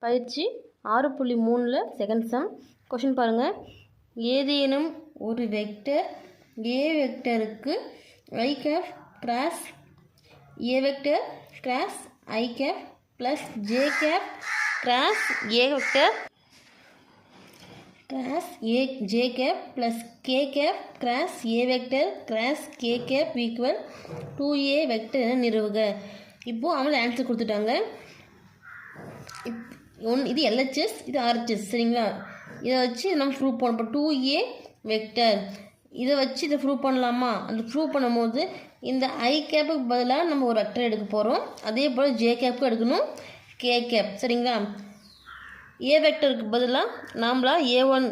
பயிற்சி 6.3 second sum. Question பாருங்கள். ஏதேனும் ஒரு வெக்டர் ஏ வெக்டருக்கு I cap cross A vector cross I cap plus J cap cross A vector cross A J cap plus K cap cross A vector cross K cap equal 2a vector என நிறுவுக. இப்போது அவங்கள answer கொடுத்துட்டாங்க. இது LHS, இது RHS, சரிங்களா? இதை வச்சு நம்ம ப்ரூவ் பண்ணோம். 2a வெக்டர் இதை வச்சு இதை ப்ரூவ் பண்ணலாமா? அந்த ப்ரூவ் பண்ணும்போது இந்த ஐ கேப்புக்கு பதிலாக நம்ம ஒரு வெக்டர் எடுக்க போகிறோம். அதே போல் ஜே கேப்புக்கு எடுக்கணும், கே கேப், சரிங்களா? ஏ வெக்டருக்கு பதிலாக நாம்ளாக A1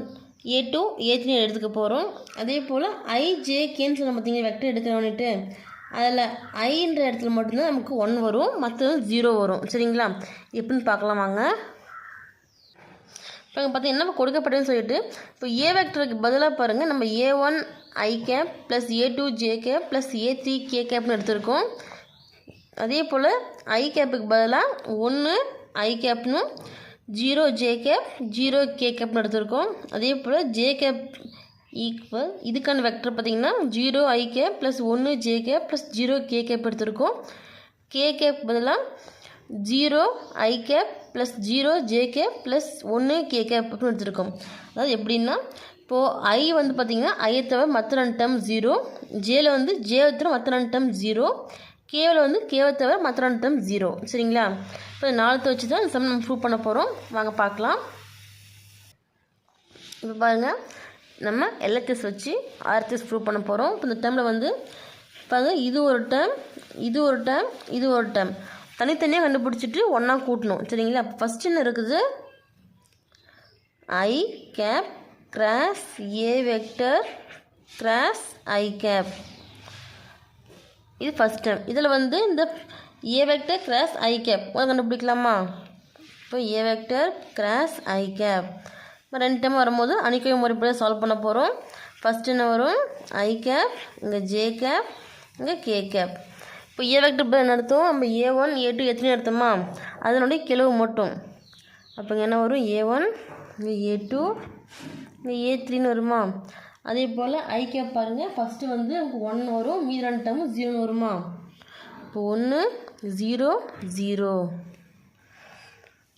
A2 A3 எடுத்துக்க போகிறோம். அதே போல் ஐ ஜே கேன்னு சொல்ல பார்த்தீங்கன்னா வெக்டர் எடுக்கிறவன்ட்டு அதில் ஐன்ற இடத்துல மட்டும்தான் நமக்கு 1 வரும், மற்றது 0 வரும், சரிங்களா? எப்படின்னு பார்க்கலாம் வாங்க. இப்போ பார்த்தீங்கன்னா நம்ம கொடுக்கப்பட்டதுன்னு சொல்லிட்டு இப்போ ஏ வெக்டருக்கு பதிலாக பாருங்கள், நம்ம A1 I cap plus A2 J cap plus A3 K கேப்னு எடுத்திருக்கோம். அதே போல் ஐ கேப்புக்கு பதிலாக 1 ஐ கேப்னு 0 ஜே கேப் 0 கே கேப்னு எடுத்திருக்கோம். அதே போல் ஜே கேப் ஈக்குவல் இதுக்கான வெக்டர் பார்த்திங்கன்னா 0 I cap plus 1 J cap plus 0 K cap எடுத்திருக்கோம். கே கேப் பதிலாக 0 I cap plus 0 J cap plus 1 K cap அப்படின்னு எடுத்திருக்கோம். அதாவது எப்படின்னா இப்போது ஐ வந்து பார்த்திங்கன்னா ஐயை தவிர மற்ற 2 டேர்ம் 0, ஜேயில் வந்து ஜேவை தவிர மற்ற 2 டேர்ம் 0, கேவில் வந்து கேவை தவிர மற்ற 2 டேர்ம் 0, சரிங்களா? இப்போ 4 வச்சு தான் இந்த சம் நம்ம ப்ரூவ் பண்ண போகிறோம். வாங்க பார்க்கலாம். இப்போ பாருங்கள், நம்ம எல்ஹெச்எஸ் வச்சு ஆர்ஹெச்எஸ் ப்ரூவ் பண்ண போகிறோம். இப்போ இந்த டேர்மில் வந்து பாருங்கள், இது ஒரு டேர்ம், இது ஒரு டேர்ம், இது ஒரு டேர்ம் தனித்தனியாக கண்டுபிடிச்சிட்டு ஒன்றா கூட்டணும், சரிங்களா? அப்போ ஃபஸ்ட்டு என்ன இருக்குது? I cap cross A vector cross I cap, இது ஃபஸ்ட் டேர்ம். இதில் வந்து இந்த A vector cross I cap கண்டுபிடிக்கலாமா? இப்போ A vector cross I cap 2 time வரும்போது அணிக்கை முறைப்படி சால்வ் பண்ண போகிறோம். ஃபஸ்ட் என்ன வரும்? ஐ கேப், இங்கே ஜே கேப், இங்கே கே கேப். இப்போ ஏ வெக்டர் என்ன எடுத்தோம்? நம்ம A1 A2 A3 எடுத்தோமா, அதனுடைய கிளவு மட்டும். அப்போ இங்கே என்ன வரும்? A1, இங்கே A2, இங்கே A3ன்னு வருமா? அதே போல் ஐ கேப் பாருங்கள், ஃபஸ்ட்டு வந்து நமக்கு 1 வரும், மீதி 2 டைமு 0 வருமா? இப்போ 1 0 0,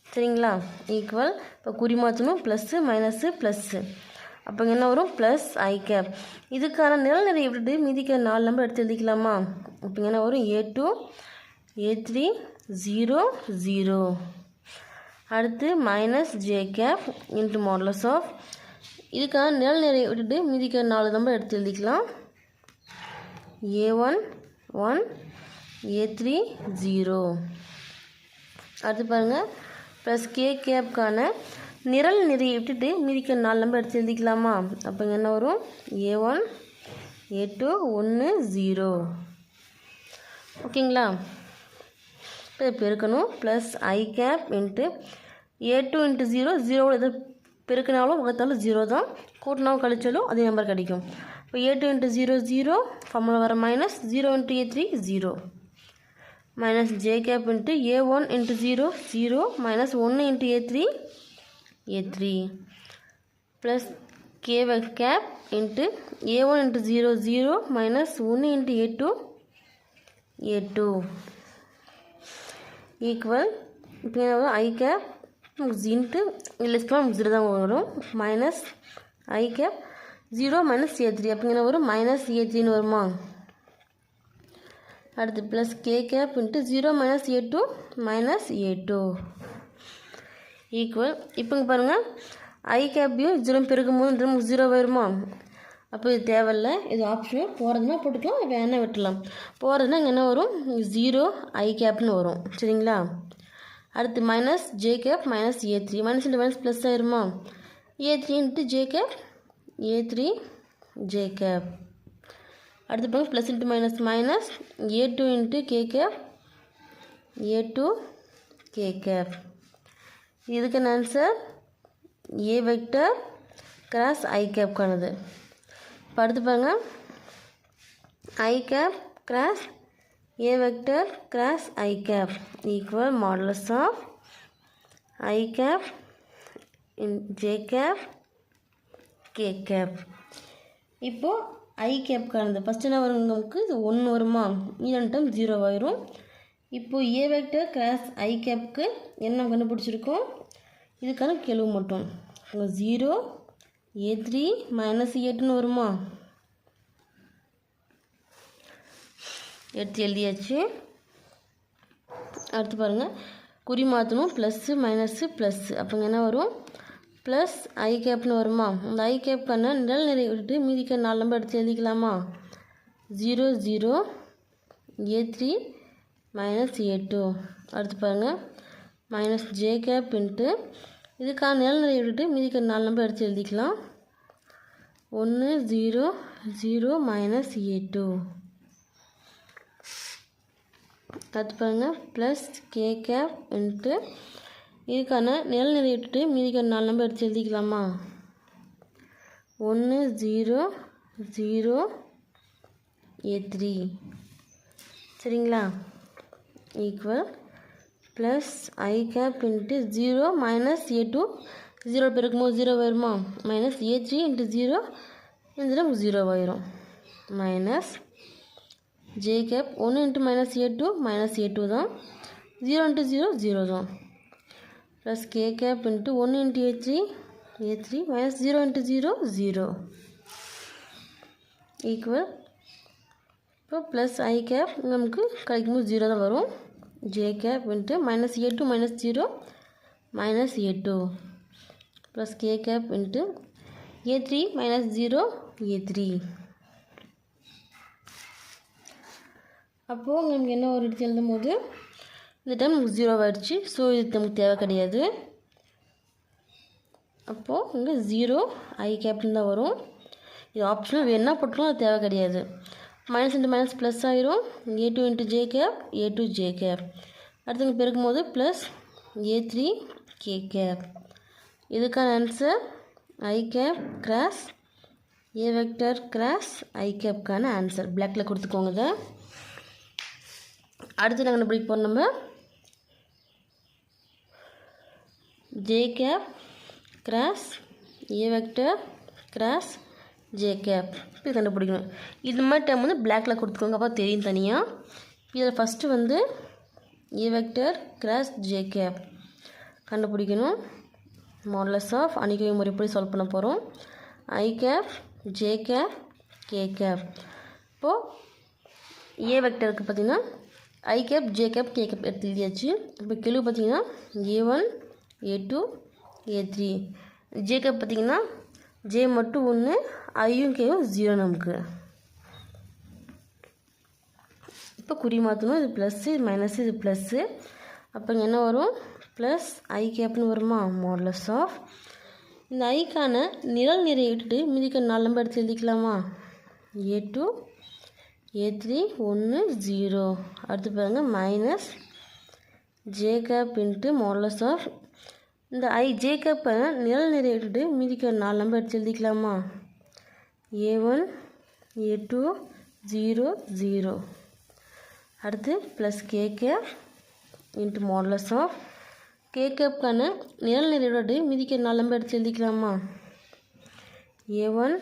சரிங்களா? ஈக்குவல் இப்போ குறி மாற்றணும், ப்ளஸ்ஸு மைனஸு ப்ளஸ்ஸு. அப்போ இங்கே என்ன வரும்? Plus I gap. இதுக்கான நிழல் நிறைய விட்டுட்டு மீதிக்க 4 நம்பர் எடுத்து எழுதிக்கலாமா? இப்போ இங்கே என்ன வரும்? A2 A3 0 0. அடுத்து minus J cap into modulus of, இதுக்கான நிழல் நிறைய விட்டுட்டு மீதிக்க 4 நம்பர் எடுத்து எழுதிக்கலாம். A1 1 A3 0. அடுத்து பாருங்கள், ப்ளஸ் கே கேப்கான நிரல் நிறைய விட்டுட்டு மீதிக்க 4 நம்பர் எடுத்து எழுதிக்கலாமா? அப்போ இங்கே என்ன வரும்? A1 A2 1 0, ஓகேங்களா? இப்போ பெருக்கணும், plus I cap into A2 into 0 0 எது பெருக்கினாலும் வகுத்தாலும் 0 தான், கூட்டினாலும் கழிச்சாலும் அதே நம்பர் கிடைக்கும். இப்போ A2 இன்ட்டு 0 0, ஃபார்முலா வர minus 0 into A3 0, minus J cap into A1 into 0 0, minus 1 into A3 A3, plus K cap into A1 into 0 0, minus 1 into A2 A2 equal இப்போ ஐ cap into லெஸ்லாம் 0 தான் வரும், minus ஐ gap 0 minus A3, அப்படிங்கிற வரும் minus A3ன்னு வருமா? அடுத்து plus K cap into 0 minus A2 minus A2 equal இப்போ இங்கே பாருங்கள், ஐ கேப்பையும் 0 பெருக்கும்போது நமக்கு 0 வருமா? அப்போ இது தேவையில்லை, இது ஆப்ஷன். போகிறதுனா போட்டுக்கலாம், வேணால் விட்டுலாம். போகிறதுனா இங்கே என்ன வரும்? 0 ஐ கேப்னு வரும், சரிங்களா? அடுத்து minus J cap minus A3, minus into minus plus ஆயிருமா? A3 into J cap A3 J cap. அடுத்து பாருங்கள், plus into minus minus A2 into K cap A2 K cap. இதுக்கு answer A vector cross I கேப்கானது. இப்போ அடுத்து பாருங்கள், I cap cross A vector cross I cap equal modulus of I cap J cap K cap. இப்போது I கேப்கானது first என்ன வரும், நமக்கு இது 1 வருமா, மீதி டைம் 0 ஆயிரும். இப்போது ஏ வெக்டர் கிராஸ் ஐ கேப்க்கு என்ன கண்டுபிடிச்சிருக்கோம், இதுக்கான கெழு மட்டும் 0 A3 மைனஸ் A2ன்னு வருமா, எடுத்து எழுதியாச்சு. அடுத்து பாருங்கள், குறி மாற்றணும், ப்ளஸ்ஸு மைனஸு ப்ளஸ்ஸு, அப்போங்க என்ன வரும், ப்ளஸ் ஐ கேப்னு வருமா. அந்த ஐ கேப்க்கான நிழல் நிறை விட்டுட்டு மீதிக்க 4 நம்பர் எடுத்து எழுதிக்கலாமா. 0 0 A3 மைனஸ் A2. அடுத்து பாருங்கள், மைனஸ் ஜே கேப் இன்ட்டு இதுக்கான நிழல் நிறை விட்டுட்டு மீதிக்க 4 நம்பர் எடுத்து எழுதிக்கலாம். 1 0 0 மைனஸ் A2. அடுத்து பாருங்கள், ப்ளஸ் கே கேப் இன்ட்டு இதுக்கான நிழல் நிறை விட்டுட்டு மீதிக்கான 4 நம்பர் எடுத்து எழுதிக்கலாமா. 1 0 0 A3. சரிங்களா, equal plus I cap into 0 minus A2, 0 பெருக்கும்போது 0 வருமா, மைனஸ் A3 இன்ட்டு 0, இந்த 0 ஆயிரும், minus J cap 1 into minus A2 minus A2 தான், 0 இன்ட்டு 0 0 தான், plus K cap into 1 into A3 minus 0 into 0 0 equal. இப்போ ப்ளஸ் ஐ கேப் நமக்கு கிடைக்கும்போது 0 தான் வரும். J cap into minus A2 minus 0 minus A2 plus K cap into A3 minus 0 A3. அப்போது நமக்கு என்ன ஒரு எடுத்து எழுதும் போது இந்த டைம் நமக்கு 0 ஆகிடுச்சு. ஸோ இது நமக்கு தேவை கிடையாது. அப்போது இங்கே 0 ஐ கேப்னு தான் வரும். இது ஆப்ஷனல் வேணா போட்டுக்கலாம், அது தேவை கிடையாது. மைனஸ் இன்ட்டு மைனஸ் ப்ளஸ் ஆயிரும், A2 into J cap A2 J cap. அடுத்து இங்கே பெருக்கும் போது ப்ளஸ் A3 கே கேப். இதுக்கான answer I cap cross A vector cross I கேப்கான ஆன்சர். பிளாக்கில் கொடுத்துக்கோங்க இதை. அடுத்து நாங்கள் எப்படி போகிறோம், நம்ம ஜே கேப் கிராஸ் ஏ வெக்டர் கிராஸ் ஜே கேப் இப்படி கண்டுபிடிக்கணும். இது மாதிரி டைம் வந்து பிளாக்கில் கொடுத்துக்கோங்க, அப்போ தெரியும் தனியாக. இதில் ஃபஸ்ட்டு வந்து A vector cross J cap கண்டுபிடிக்கணும். மாடலஸ் ஆஃப் அணிகை முறைப்படி சால்வ் பண்ண போகிறோம். I cap J cap K cap. இப்போது ஏ வெக்டருக்கு பார்த்திங்கன்னா I cap J cap K cap எடுத்து எழுதியாச்சு. இப்போ கெழு பார்த்திங்கன்னா A1 A2 A3. J gap பார்த்திங்கன்னா ஜே மட்டும் 1, ஐயும் கேவும் 0 நமக்கு. இப்போ குறி மாற்றணும், இது ப்ளஸ்ஸு, இது மைனஸு, இது ப்ளஸ்ஸு. அப்போ இங்கே என்ன வரும், ப்ளஸ் ஐ கேப்னு வருமா. மாடலஸ் ஆஃப் இந்த ஐக்கான நிழல் நிறைய விட்டுட்டு மீதிக்க 4 நம்பர் எடுத்து எழுதிக்கலாமா. A2 A3 1 0. அடுத்து பாருங்கள், minus J cap into modulus of இந்த ஐ ஜே கேப்பை நிழல் நிறைய விட்டுட்டு மீதிக்க 4 நம்பர் எடுத்து எழுதிக்கலாமா. A1 A2 0 0. அடுத்து plus K cap into modulus of K கேப்கான நிழல் நிறைய விட்டுட்டு மீதிக்க 4 நம்பர் எடுத்து எழுதிக்கலாமா. A1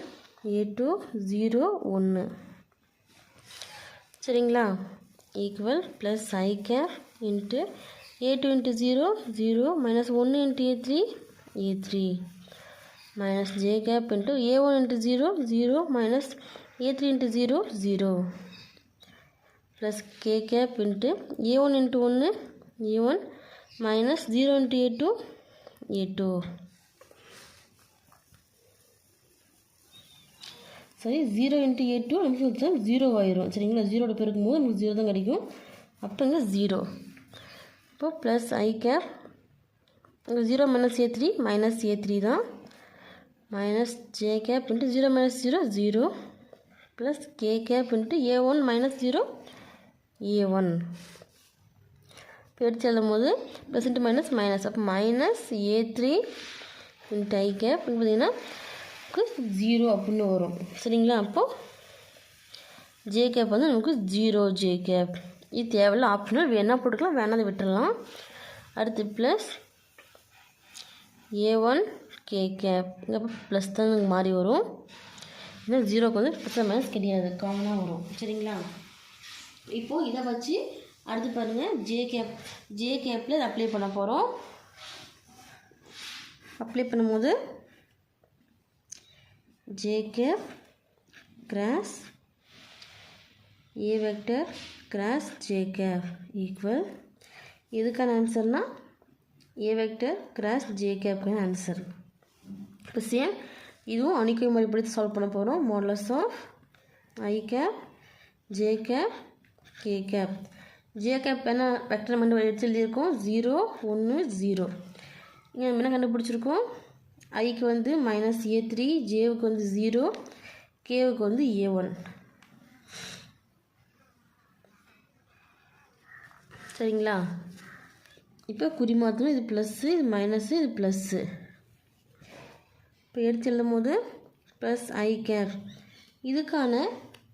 A2 0 1. சரிங்களா, equal plus I cap into A2 into 0 0 minus 1 into A3 A3 minus J cap into A1 into 0 0 minus A3 into 0 0 plus K cap into A1 into 1 A1 minus 0 into A2 A2. சரி, 0 into A2 நமக்கு 0 ஆயிரும். சரிங்களா, 0 பெருக்கும் போது நமக்கு 0 தான் கிடைக்கும். அப்போங்க 0. இப்போ ப்ளஸ் ஐ கேப் இங்கே 0 மைனஸ் A3 மைனஸ் A3 தான், minus J cap into 0 minus 0 0 plus K cap into A1 minus 0 A1. இப்போ எடுத்து எழுதும் போது ப்ளஸ் இன்ட்டு மைனஸ் மைனஸ், அப்போ மைனஸ் A3 இன்ட்டு ஐ கேப் பார்த்திங்கன்னா 0 அப்படின்னு வரும். சரிங்களா, அப்போது ஜே கேப் வந்து நமக்கு 0 ஜே கேப். இது தேவையில்ல, ஆப்ஷனல், வேணால் போட்டுக்கலாம், வேணால் அதை விட்டுடலாம். அடுத்து ப்ளஸ் A1 K கேப். இங்கே ப்ளஸ் தான் மாறி வரும். ஏன்னா 0க்கு வந்து ப்ளஸ் மைனஸ் கிடையாது, காமனாக வரும். சரிங்களா? இப்போது இதை வச்சு அடுத்து பாருங்கள் ஜே கேப்பில் இதை அப்ளை பண்ண போகிறோம். அப்ளை பண்ணும்போது ஜே கேப் கிராஸ் ஏ vector cross J cap equal, இதுக்கான ஆன்சர்னால் ஏ வெக்டர் கிராஸ் ஜே கேப்க்கான ஆன்சர். இப்போ சேம் இதுவும் அணிக்கை முறைப்படுத்தி சால்வ் பண்ண போகிறோம். Modulus of I cap J cap K cap. J cap என்ன வெக்டர் மட்டும் எடுத்து எழுதியிருக்கோம், 0 1 0. இங்கே நம்ம என்ன கண்டுபிடிச்சிருக்கோம், ஐக்கு வந்து -A3, ஜேவுக்கு வந்து 0, கேவுக்கு வந்து A1. சரிங்களா? இப்போ குறி மாற்றணும், இது ப்ளஸ்ஸு, இது மைனஸு, இது ப்ளஸ்ஸு. இப்போ எடுத்து எழுதும் போது ப்ளஸ் ஐ கேப். இதுக்கான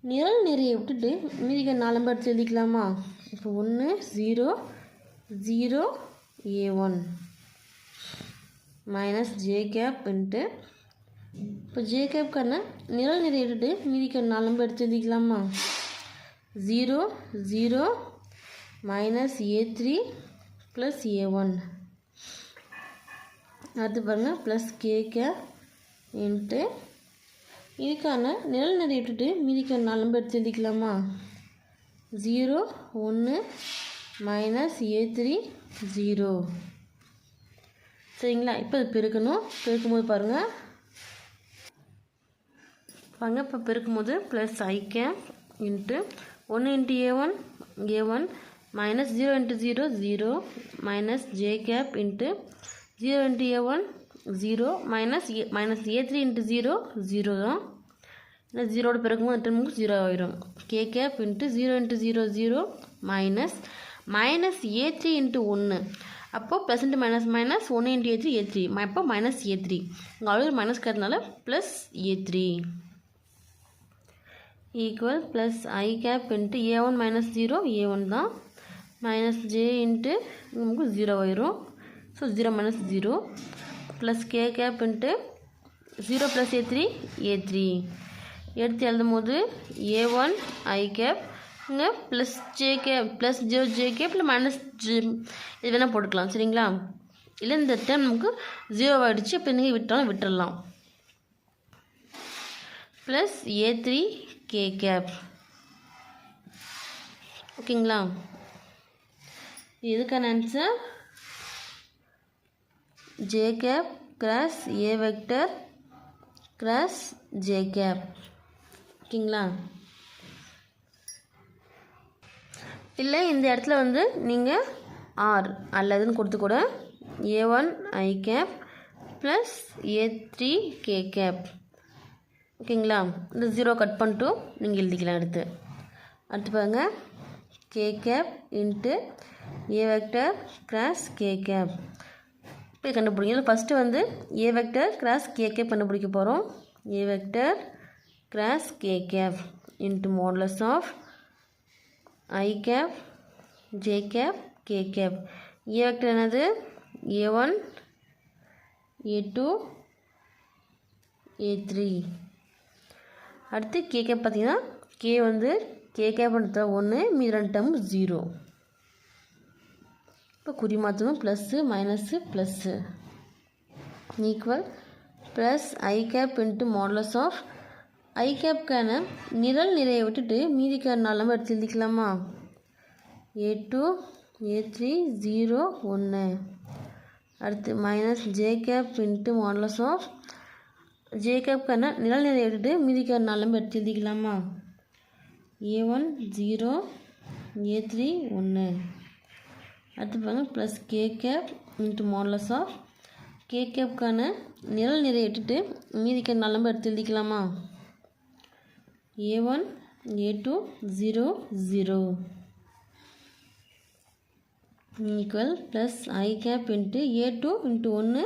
நிரல் நிறைய விட்டுட்டு மீதிக்க 4 நம்பர் எடுத்து எழுதிக்கலாமா? இப்போ 1 0 0 A1 minus J cap into, இப்போ ஜே கேப்க்கான நிரல் நிறைய விட்டுட்டு மீதிக்க 4 நம்பர் எடுத்து எழுதிக்கலாமா? 0 0 மைனஸ் A3 ப்ளஸ் A1. அடுத்து பாருங்கள் ப்ளஸ் கே கேப் இன்ட்டு, இதுக்கான நிரல் நிறைய விட்டுட்டு மீதிக்க 4 நம்பர் எடுத்து எழுதிக்கலாமா? 0 1 மைனஸ் A3 0. சரிங்களா? இப்போ இது பெருக்கணும். பெருக்கும்போது பாருங்கள் இப்போ பெருக்கும்போது plus I cap into 1 into A1 minus 0 into 0 0 minus J cap into 0 into A1 0 minus A3 into 0 0 தான். இந்த 0வோட பிறகும்போது டெர்முக்கு 0 ஆயிடும். K cap into 0 into 0 0 minus A3 into 1. அப்போது plus into minus 1 into A3 A3. அப்போ மைனஸ் A3. இங்கே already minus இருக்கிறதுனால plus A3 equal plus I cap into A1 minus 0 A1 தான், மைனஸ் ஜே இன்ட்டு நமக்கு 0 ஆயிரும். So 0 minus 0 plus K cap into 0 plus A3 எடுத்து எழுதும் போது A1 I cap, இங்கே plus J cap plus J cap இல்லை minus J இது வேணால் போட்டுக்கலாம். சரிங்களா? இல்லை இந்த டைம் நமக்கு 0 ஆகிடுச்சு. இப்போ நீங்கள் விட்டுறலாம். Plus A3 K cap. ஓகேங்களா? இதுக்கான ஆன்சர் ஜே கேப் கிராஸ் ஏ வெக்டர் கிராஸ் ஜே கேப். ஓகேங்களா? இல்லை இந்த இடத்துல வந்து நீங்கள் ஆர் அல்லதுன்னு கொடுத்து கூட A1 I cap plus A3 K cap. ஓகேங்களா? இந்த 0 கட் பண்ணிட்டு நீங்கள் எழுதிக்கலாம். அடுத்து பாருங்க கே கேப் இன்ட்டு ஏ வெக்டர் கிராஸ் கே கேப். இப்போ கண்டுபிடிங்க. ஃபஸ்ட்டு வந்து A vector cross K cap கண்டுபிடிக்க போகிறோம். A vector cross K cap into modulus of I cap J cap K cap. A vector என்னது? A1 A2 A3. அடுத்து K cap பார்த்தீங்கன்னா K வந்து K cap பண்ணுற 1, மீதி 2 டேர்ம் 0. இப்போ குறி மாற்றணும், plus minus plus equal plus I cap into modulus of I கேப்க்கான நிரல் நிறைய விட்டுட்டு மீதிக்கான 4 நம்பர் எடுத்து எழுதிக்கலாமா? A2 A3 0 1. அடுத்து minus J cap into modulus of J கேப்க்கான நிரல் நிறைய விட்டுட்டு மீதிக்கான 4 நம்பர் எடுத்து எழுதிக்கலாமா? A1 0 A3 1. அடுத்து பாருங்க plus K cap into modulus of K கேப்க்கான நிரல் நிறைய விட்டுட்டு மீதிக்கான 4 நம்பர் எடுத்து எழுதிக்கலாமா? A1 A2 0 0 equal plus I cap into A2 into 1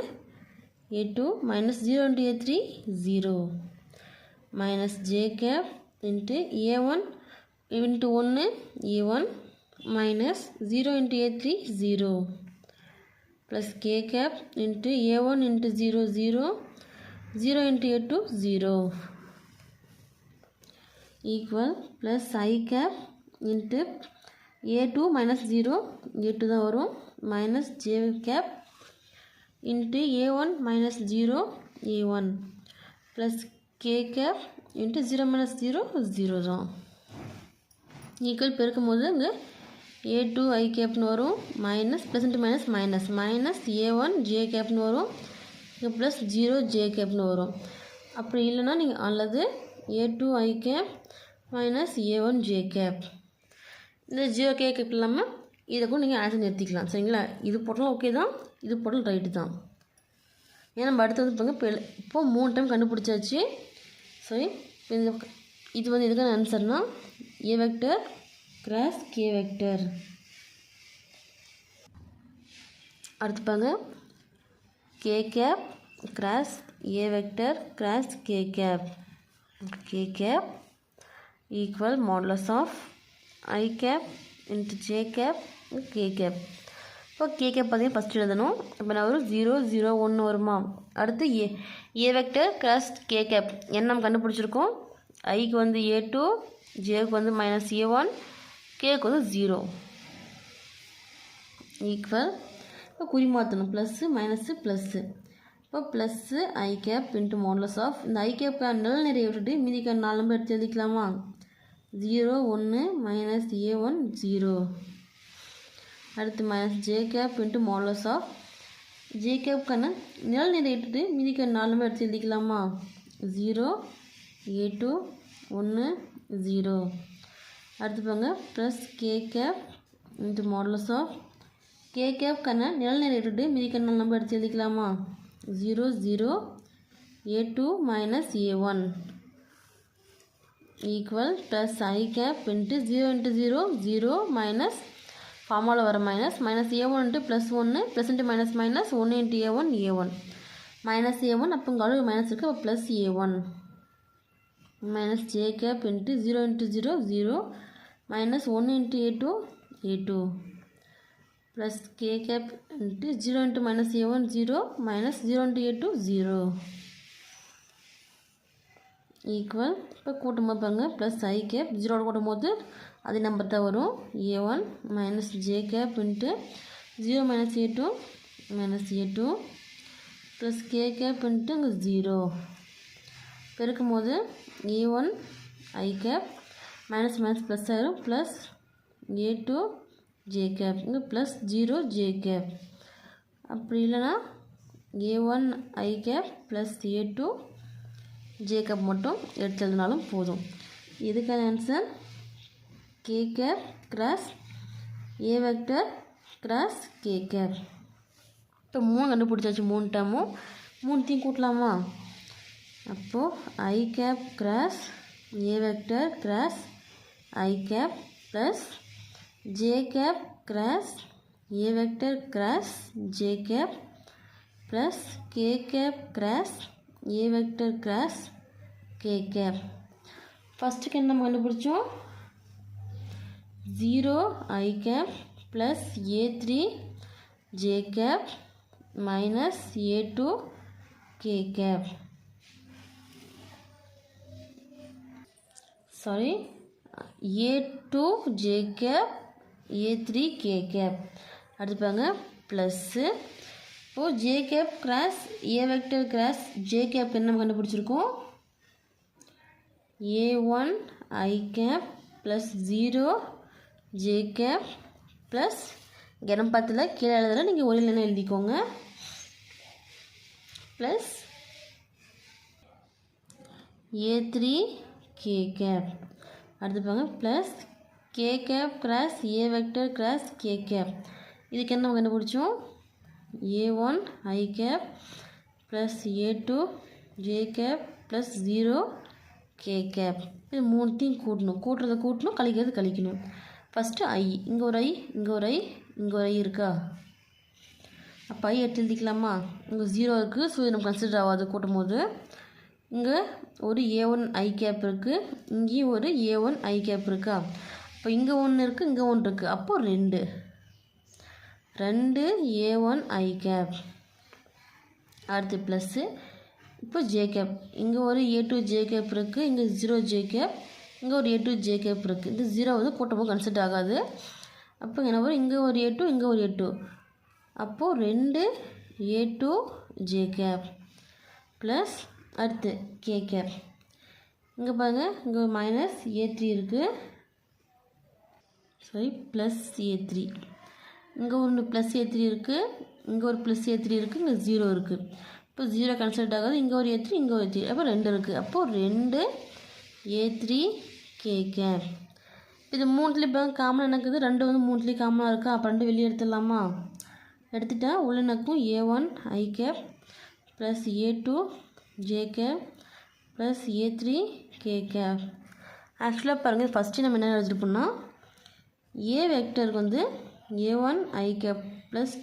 A2 minus 0 into A3 0 minus J cap into A1 into 1 A1 minus 0 into A3 0 plus k cap into a1 into 0 0 0 into a2 0 equal plus I cap into a2 minus 0 a2 தான் வரும் minus j cap into a1 minus 0 a1 plus k cap into 0 minus 0 0 தான் equal பெருக்கும் போது இங்கே a2 I கேப்னு வரும் minus plus into minus minus minus a1 j கேப்னு வரும் இங்கே plus 0 j கேப்னு வரும் அப்படி இல்லைன்னா நீங்கள் அல்லது a2 I cap minus a1 j cap இந்த 0 k கேப் இல்லாமல் இதை கூட நீங்கள் ஆன்சர் நிறுத்திக்கலாம் சரிங்களா இது போட்டாலும் ஓகே தான் இது போட்டாலும் ரைட்டு தான் ஏன்னா நம்ம அடுத்து வந்து பாருங்க இப்போது 3 டைம் கண்டுபிடிச்சாச்சு சரி இது வந்து எதுக்கான ஆன்சர்னா a vector cross k vector அடுத்து பாருங்க k cap cross a vector cross k cap equal modulus of I cap into j cap k cap இப்போ k கேப் பார்த்தீங்கன்னா ஃபஸ்ட் எழுதணும் இப்போ நான் ஒரு 0 0 1 வருமா அடுத்து a vector cross k cap என்ன நம்ம கண்டுபிடிச்சிருக்கோம் ஐக்கு வந்து a2 ஜேக்கு வந்து மைனஸ் a1 கேக்கு வந்து 0 ஈக்குவல் இப்போ குறி மாற்றணும் ப்ளஸ்ஸு மைனஸு ப்ளஸ்ஸு இப்போ plus I cap into modulus of இந்த ஐ கேப்க்கான நிழல் நிறைய விட்டுட்டு மீதிக்கான 4 நம்பர் எடுத்து எழுதிக்கலாமா 0 1 மைனஸ் a1 0 அடுத்து minus J cap into modulus of J கேப்க்கான நிழல் நிறைய விட்டுட்டு மீதிக்கான 4 நம்பர் எடுத்து எழுதிக்கலாமா 0 a2 1 0 அடுத்து பாருங்க plus K cap into modulus of K கேப்க்கான நிழல் நிறைய விட்டுட்டு மீதிக்கான 4 நம்பர் எடுத்து எழுதிக்கலாமா 0 0 a2 minus a1 equal plus I cap into 0 0 minus ஃபார்மாவில் வர minus minus a1 into plus 1 plus into minus minus 1 into a1 minus a1 அப்போ இங்கே அளவு மைனஸ் இருக்குது அப்போ plus a1 minus j cap into 0 0 minus 1 into a2 plus k cap into 0 into minus a1 0 minus 0 into a2 0 equal இப்போ கூட்டும் போது பாருங்க plus I cap 0 கூட்டும் போது அதே நம்பர் தான் வரும் a1 minus j cap into 0 minus a2 plus k cap into 0 பெருக்கும் போது a1 I cap minus minus plus ஆயிரும் ப்ளஸ் a2 j கேப் இங்கே ப்ளஸ் 0 j கேப் அப்படி இல்லைனா a1 I cap plus a2 j cap மட்டும் எடுத்து எழுதினாலும் போதும் இதுக்கான answer k cap cross a vector cross k cap இப்போ 3 கண்டுபிடிச்சாச்சு 3 டேமும் 3த்தையும் கூட்டலாமா அப்போது I cap cross a vector cross I cap plus j cap cross a vector cross j cap plus k cap cross a vector cross k cap ஃபஸ்ட்டுக்கு என்ன நம்ம கண்டுபிடிச்சோம் 0 I cap plus a3 j cap minus a2 k cap sorry a2 j cap a3 k cap அடுத்து பாருங்க plus இப்போது j cap cross a vector cross j cap என்ன நம்ம கண்டுபிடிச்சிருக்கோம் a1 I cap plus 0 j cap plus கனம் பத்தில் கீழே எழுதுல நீங்கள் ஒரு இல்லைன்னா எழுதிக்கோங்க ப்ளஸ் a3 k கேப் அடுத்து பாருங்க plus k cap cross a vector cross k cap இதுக்கு என்ன நம்ம கண்டுபிடிச்சோம் a1 I cap plus a2 j cap plus 0 k cap இது 3த்தையும் கூட்டணும் கழிக்கணும் ஃபஸ்ட்டு I இங்கே ஒரு I இங்கே ஒரு I இங்கே ஒரு I இருக்கா அப்போ I எடுத்து எழுதிக்கலாமா இங்கே 0 இருக்குது ஸோ இது நம்ம கன்சிடர் ஆகாது கூட்டும் போது இங்கே ஒரு a1 I கேப் இருக்குது இங்கேயும் ஒரு a1 I கேப் இருக்கா அப்போ இங்கே ஒன்று இருக்குது இங்கே ஒன்று இருக்குது அப்போது 2 A1 I கேப். அடுத்து ப்ளஸ்ஸு இப்போ ஜே கேப். இங்கே ஒரு A2 ஜே கேப் இருக்குது, இங்கே 0 ஜே கேப், இங்கே ஒரு A2 ஜே கேப் இருக்குது. இந்த 0 வந்து போட்டபோது கன்சிடர் ஆகாது. அப்போ என்ன வரும், இங்கே ஒரு A2 இங்கே ஒரு A2. அப்போது 2 A2 ஜே கேப் ப்ளஸ் அடுத்து கே கேப். இங்கே பாருங்கள், இங்கே ஒரு மைனஸ் A3 இருக்குது, சாரி ப்ளஸ் A3. இங்கே ஒன்று ப்ளஸ் A3 இருக்குது, இங்கே ஒரு ப்ளஸ் A3 இருக்குது, இங்கே 0 இருக்குது. இப்போ 0 கன்சிடர் ஆகாது. இங்கே ஒரு A3 இங்கே ஒரு A3, அப்போ 2 இருக்குது. அப்போது 2 A3 கே கேப். இது மூணுலேயும் இப்போ காமனாக எனக்குது, 2 வந்து மூணுலேயும் காமனாக இருக்கா. அப்போ 2 வெளியே எடுத்துடலாமா? எடுத்துட்டா உள்ள எனக்கும் A1 I cap plus A2 J cap plus A3 K cap. ஆக்சுவலாக பாருங்கள், ஃபஸ்ட்டு நம்ம என்ன எழுதிருப்போம்னா ஏ வெக்டருக்கு வந்து A1 I cap plus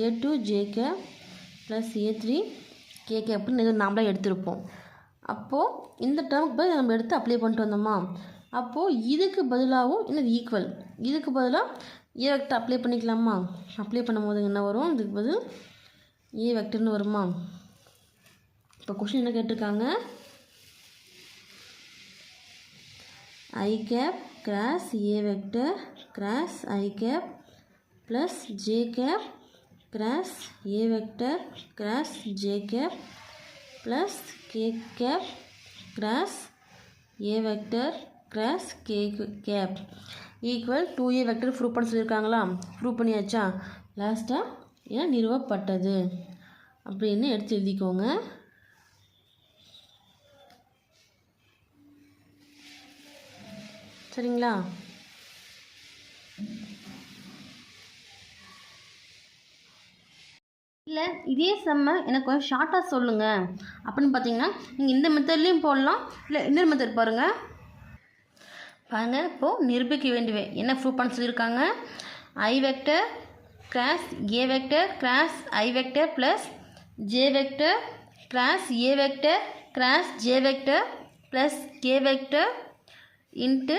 A2 J cap plus A3 K கேப்னு எதுவும் நாமளாக எடுத்திருப்போம். அப்போது இந்த டேர்முக்கு பதில் நம்ம எடுத்து அப்ளை பண்ணிட்டு வந்தோமா. அப்போது இதுக்கு பதிலாகவும் இல்லை ஈக்குவல், இதுக்கு பதிலாக ஏ வெக்டர் அப்ளை பண்ணிக்கலாமா. அப்ளை பண்ணும்போது என்ன வரும், இதுக்கு பதில் ஏ வெக்டர்னு வருமா. இப்போ கொஷின் என்ன கேட்டிருக்காங்க, I cap cross A vector cross I cap plus J cap cross A vector cross J cap plus K cap cross A vector cross K cap equal 2A vector prove பண்ண சொல்லியிருக்காங்களா. Prove பண்ணியாச்சா. லாஸ்ட்டாக ஏன்னா நிறுவப்பட்டது அப்படின்னு எடுத்து எழுதிக்கோங்க. சரிங்களா. இல்லை இதே செம்ம எனக்கு கொஞ்சம் ஷார்ட்டாக சொல்லுங்கள் அப்படின்னு பார்த்தீங்கன்னா நீங்கள் இந்த மெத்தட்லேயும் போடலாம், இல்லை இன்னொரு மெத்தட் பாருங்கள். இப்போது நிரூபிக்க வேண்டியவை என்ன ப்ரூவ் பண்ண சொல்லியிருக்காங்க. I vector cross A vector cross I vector plus J vector cross A vector cross J vector plus K vector into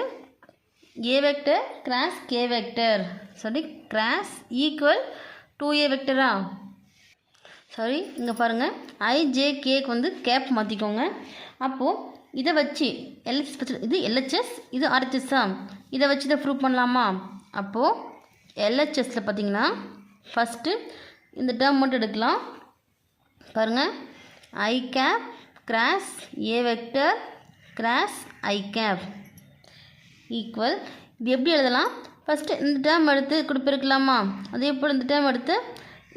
A vector cross K vector sorry cross equal 2A வெக்டரா. Sorry இங்கே பாருங்கள், IJKக்கு வந்து gap மாற்றிக்கோங்க. அப்போது இதை வச்சு LHS, இது LHS இது RHSஆ, இதை வச்சு இதை ப்ரூவ் பண்ணலாமா. அப்போது LHSயில் பார்த்தீங்கன்னா ஃபஸ்ட்டு இந்த டேர்ம் மட்டும் எடுக்கலாம். பாருங்கள், I cap cross A vector cross I gap equal, இது எப்படி எழுதலாம், ஃபஸ்ட்டு இந்த டேர்ம் எடுத்து கூட பெருக்கலாமா, அதே போல் இந்த டேர்ம் எடுத்து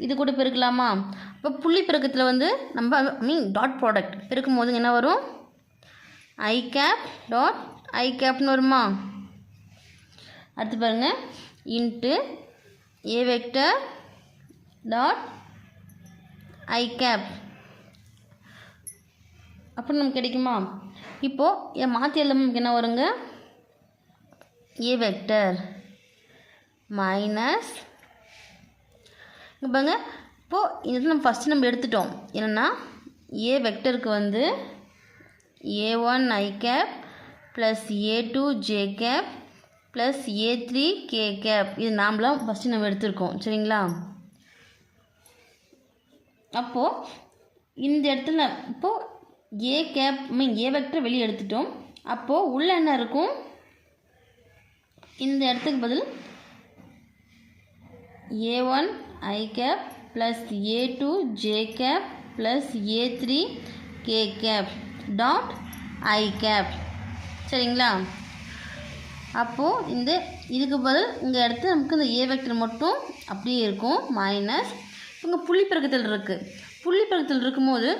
இது கூட பெருக்கலாமா. இப்போ புள்ளி பெருக்கத்தில் வந்து நம்ம டாட் ப்ராடக்ட் பெருக்கும் போது என்ன வரும், I கேப் டாட் I கேப்னு வருமா. அடுத்து பாருங்கள், into A vector dot I cap அப்படின்னு நமக்கு கிடைக்குமா. இப்போது இதை மாற்றி எழுத நமக்கு என்ன வருங்க, ஏ வெக்டர் மைனஸ் இங்கே பாருங்க. இப்போது இது நம்ம ஃபஸ்ட்டு நம்ம எடுத்துட்டோம் என்னென்னா ஏ வெக்டருக்கு வந்து A1 I cap plus A2 J cap plus A3 K cap, இது நாமளாம் ஃபஸ்ட்டு நம்ம எடுத்துருக்கோம். சரிங்களா. அப்போது இந்த இடத்துல இப்போது ஏ கேப் ஏ வெக்டர் வெளியே எடுத்துட்டோம். அப்போது உள்ள என்ன இருக்கும், இந்த இடத்துக்கு பதில் A1 I cap plus A2 J cap plus A3 K cap dot I cap. சரிங்களா. அப்போது இந்த இதுக்கு பதில் இங்கே எடுத்து நமக்கு இந்த ஏ வெக்டர் மட்டும் அப்படியே இருக்கும் மைனஸ் இங்கே புள்ளி பெருக்கத்தில் இருக்குது. புள்ளி பெருக்கத்தில் இருக்கும்போது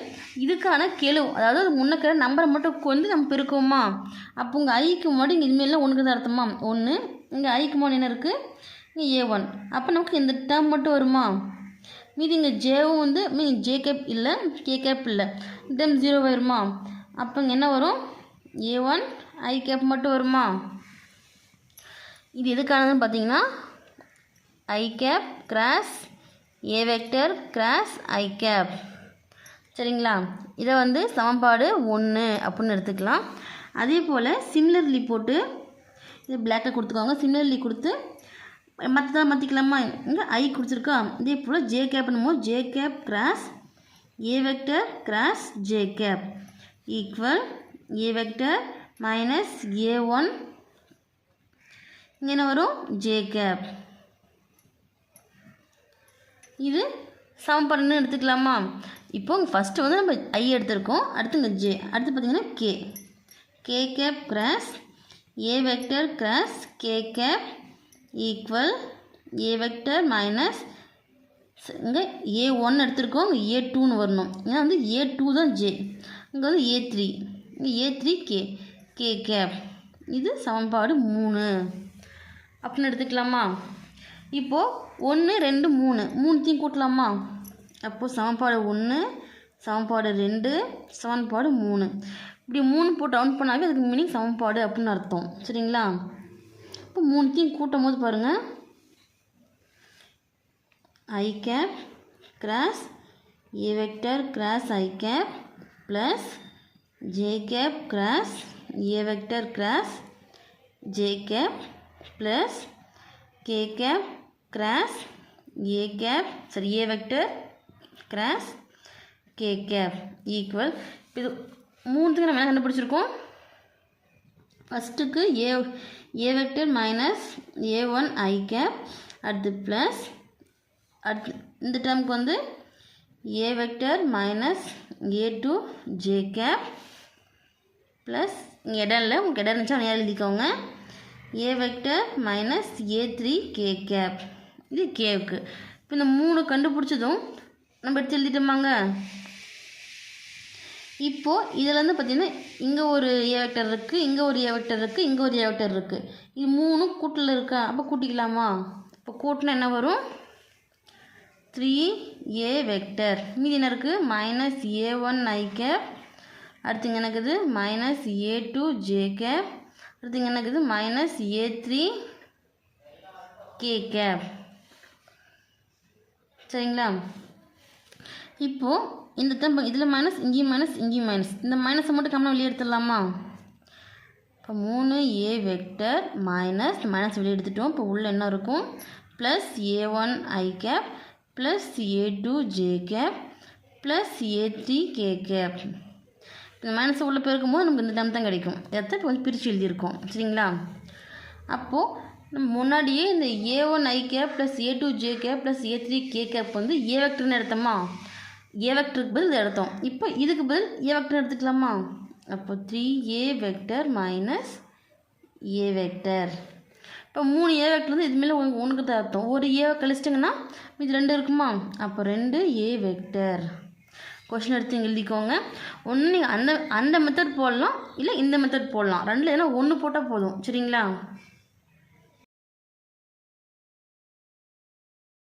இதுக்கான கெழு, அதாவது முன்னக்கிற நம்பரை மட்டும் வந்து நம்ம பெருக்குவோமா. அப்போ இங்கே ஐக்கு முன்னாடி இங்கே இதுமாரிலாம் ஒன்றுக்கு தான் அர்த்தமா, 1 இங்கே ஐக்கு முன்னாடி என்ன இருக்குது, இங்கே A1. அப்போ நமக்கு இந்த டேர்ம் மட்டும் வருமா. மீதி இங்கே ஜேவும் வந்து ஜே கேப் இல்லை கே கேப் இல்லை, இந்த டைம் 0 வருமா. அப்போ இங்கே என்ன வரும், A1 I கேப் மட்டும் வருமா. இது எதுக்கானதுன்னு பார்த்தீங்கன்னா I cap cross A vector cross I cap. சரிங்களா. இதை வந்து சமன்பாடு 1 அப்படின்னு எடுத்துக்கலாம். அதே போல் சிமிலர்லி போட்டு இது பிளாக்கில் கொடுத்துக்கோங்க. சிமிலர்லி கொடுத்து மற்றதெல்லாம் மாற்றிக்கலாமா? இங்கே ஐ கொடுத்துருக்கா. இதே போல் ஜே கேப் பண்ணும்போது J cap cross A vector cross J cap equal a vector minus A1 இங்கே என்ன வரும்? J cap. இது சமன்பாடுன்னு எடுத்துக்கலாமா? இப்போ ஃபஸ்ட்டு வந்து நம்ம ஐ எடுத்திருக்கோம், அடுத்து இங்கே ஜே, அடுத்து பார்த்திங்கன்னா K cap cross A vector cross K cap equal a vector minus இங்கே A1 எடுத்திருக்கோம், இங்கே A2ன்னு வரணும். ஏன்னா வந்து A2 தான் ஜே, இங்கே வந்து A3, இங்கே A3 கே கேப். இது சமன்பாடு 3 அப்படின்னு எடுத்துக்கலாமா? இப்போது 1 2 3 மூணுத்தையும் கூட்டலாமா? அப்போது சமன்பாடு 1 சமன்பாடு 2 சமன்பாடு 3 இப்படி 3 போட்டு ரவுண்ட் பண்ணாவே அதுக்கு மீனிங் சமன்பாடு அப்படின்னு அர்த்தம். சரிங்களா? இப்போ மூணுத்தையும் கூட்டும் போது பாருங்கள், I cap cross A vector cross I cap plus J cap cross A vector cross J cap plus K cap cross A cap A vector cross K cap equal. இது மூணுத்துக்கு நம்ம என்ன கண்டுபிடிச்சிருக்கோம்? ஃபஸ்ட்டுக்கு A vector minus A1 I cap, அடுத்து plus அடுத்து இந்த டேர்முக்கு வந்து A vector minus A2 J cap plus இங்கே இடம் இல்லை, உங்களுக்கு இடம் இருந்துச்சா நேரம் எழுதிக்கோங்க, A vector minus A3 K cap. இது கேவுக்கு. இப்போ இந்த 3 கண்டுபிடிச்சதும் நம்ம எடுத்து எழுதிட்டோமாங்க. இப்போது இதில் வந்து பார்த்திங்கன்னா இங்கே ஒரு ஏ வெக்டர் இருக்குது, இங்கே ஒரு ஏ வெக்டர் இருக்குது, இங்கே ஒரு ஏ வெக்டர் இருக்குது. இது 3 கூட்டில் இருக்கா? அப்போ கூட்டிக்கலாமா? இப்போ கூட்டினா என்ன வரும்? 3A vector. மீதி என்ன இருக்குது? மைனஸ் A1 ஐ கேப், அடுத்து இங்கே என்னக்குது மைனஸ் A2 ஜே கேப், அடுத்து இங்கே என்னக்குது மைனஸ் A3 கே கேப். சரிங்களா? இப்போது இந்த டேர்ம் இதில் மைனஸ் இங்கேயும் மைனஸ் இங்கேயும் மைனஸ், இந்த மைனஸை மட்டும் கம்மியாக வெளியே எடுத்துடலாமா? இப்போ 3A வெக்டர் மைனஸ் மைனஸ் வெளியே எடுத்துட்டோம். இப்போ உள்ளே என்ன இருக்கும்? Plus A1 I cap plus A2 J cap plus A3 K cap. இந்த மைனஸை உள்ளே போயிருக்கும்போது நமக்கு இந்த டேர்ம் தான் கிடைக்கும். எதை இப்போ கொஞ்சம் பிரித்து எழுதியிருக்கோம். சரிங்களா? அப்போது நம்ம முன்னாடியே இந்த A1 I cap plus A2 J cap plus A3 K cap வந்து ஏ வெக்டர்னு எடுத்தோமா? ஏ வெக்டருக்கு பதில் இதை எடுத்தோம். இப்போ இதுக்கு பதில் ஏ வெக்டர் எடுத்துக்கலாமா? அப்போ 3A வெக்டர் மைனஸ் ஏ வெக்டர். இப்போ 3 ஏ வெக்டர் வந்து இது மேலே ஒன்றுக்கு தான் அர்த்தம். ஒரு ஏவை கழிச்சிட்டிங்கன்னா இது 2 இருக்குமா? அப்போ 2A வெக்டர். கொஷின் எடுத்து இங்கே எழுதிக்கோங்க. ஒன்று நீங்கள் அந்த மெத்தட் போடலாம், இல்லை இந்த மெத்தட் போடலாம். ரெண்டில் எதனா ஒன்று போட்டால் போதும். சரிங்களா?